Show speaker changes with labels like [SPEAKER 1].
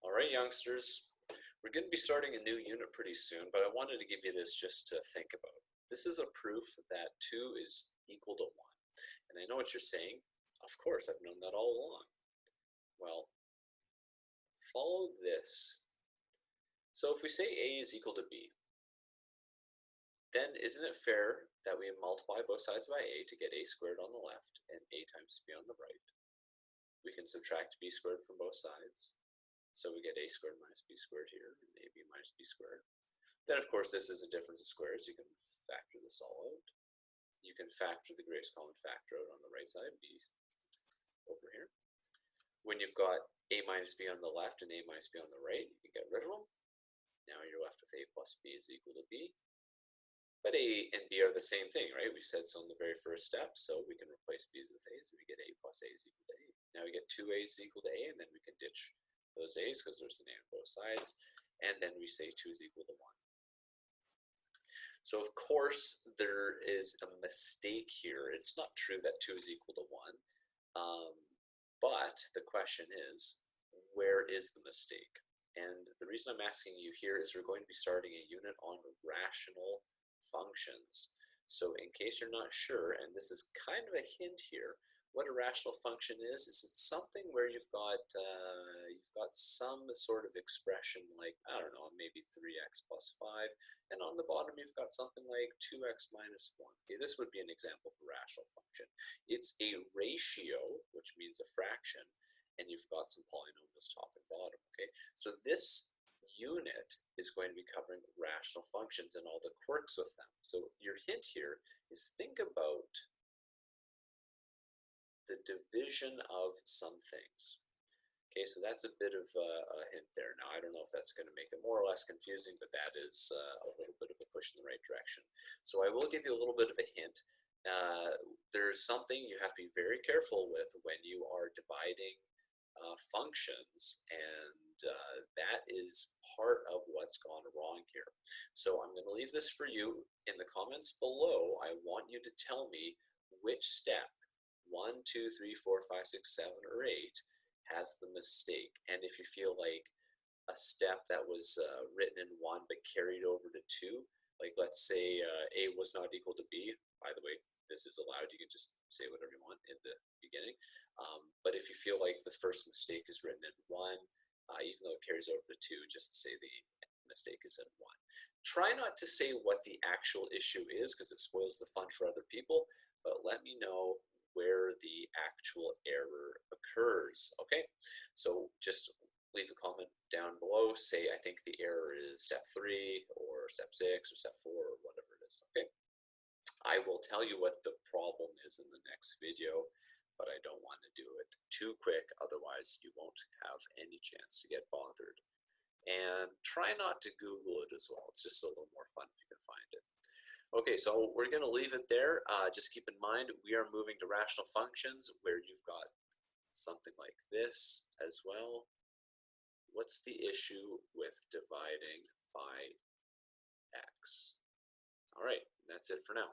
[SPEAKER 1] All right, youngsters, we're going to be starting a new unit pretty soon, but I wanted to give you this just to think about. This is a proof that 2 is equal to 1. And I know what you're saying. Of course, I've known that all along. Well, follow this. So if we say A is equal to B, then isn't it fair that we multiply both sides by A to get A squared on the left and A times B on the right? We can subtract B squared from both sides. So we get A squared minus B squared here, and AB minus B squared. Then, of course, this is a difference of squares. You can factor this all out. You can factor the greatest common factor out on the right side, B over here. When you've got A minus B on the left and A minus B on the right, you can get rid of them. Now you're left with A plus B is equal to B. But A and B are the same thing, right? We said so in the very first step, so we can replace B's with A's, so we get A plus A is equal to A. Now we get 2 A's is equal to A, and then we can ditch those A's because there's an A on both sides, and then we say 2 is equal to 1. So of course there is a mistake here. It's not true that 2 is equal to 1, but the question is, where is the mistake? And the reason I'm asking you here is we're going to be starting a unit on rational functions. So in case you're not sure, and this is kind of a hint here, what a rational function is it's something where you've got some sort of expression like, I don't know, maybe 3x plus 5, and on the bottom you've got something like 2x minus 1. Okay, this would be an example of a rational function. It's a ratio, which means a fraction, and you've got some polynomials top and bottom. Okay, so this unit is going to be covering rational functions and all the quirks with them. So your hint here is think about the division of some things. Okay, so that's a bit of a hint there. Now, I don't know if that's going to make it more or less confusing, but that is a little bit of a push in the right direction. So I will give you a little bit of a hint. There's something you have to be very careful with when you are dividing functions, and that is part of what's gone wrong here. So I'm going to leave this for you. In the comments below, I want you to tell me which step, 1, 2, 3, 4, 5, 6, 7, or 8, has the mistake. And if you feel like a step that was written in 1 but carried over to 2, like let's say A was not equal to B, by the way, this is allowed, you can just say whatever you want in the beginning. But if you feel like the first mistake is written in 1, even though it carries over to 2, just say the mistake is in 1. Try not to say what the actual issue is because it spoils the fun for other people, but let me know where the actual error occurs. Okay, so just leave a comment down below. Say, I think the error is step 3 or step 6 or step 4 or whatever it is. Okay, I will tell you what the problem is in the next video, but I don't want to do it too quick, otherwise you won't have any chance to get bothered. And try not to Google it as well. It's just a little more fun if you can find it. Okay, so we're going to leave it there. Just keep in mind, we are moving to rational functions where you've got something like this as well. What's the issue with dividing by x? All right, that's it for now.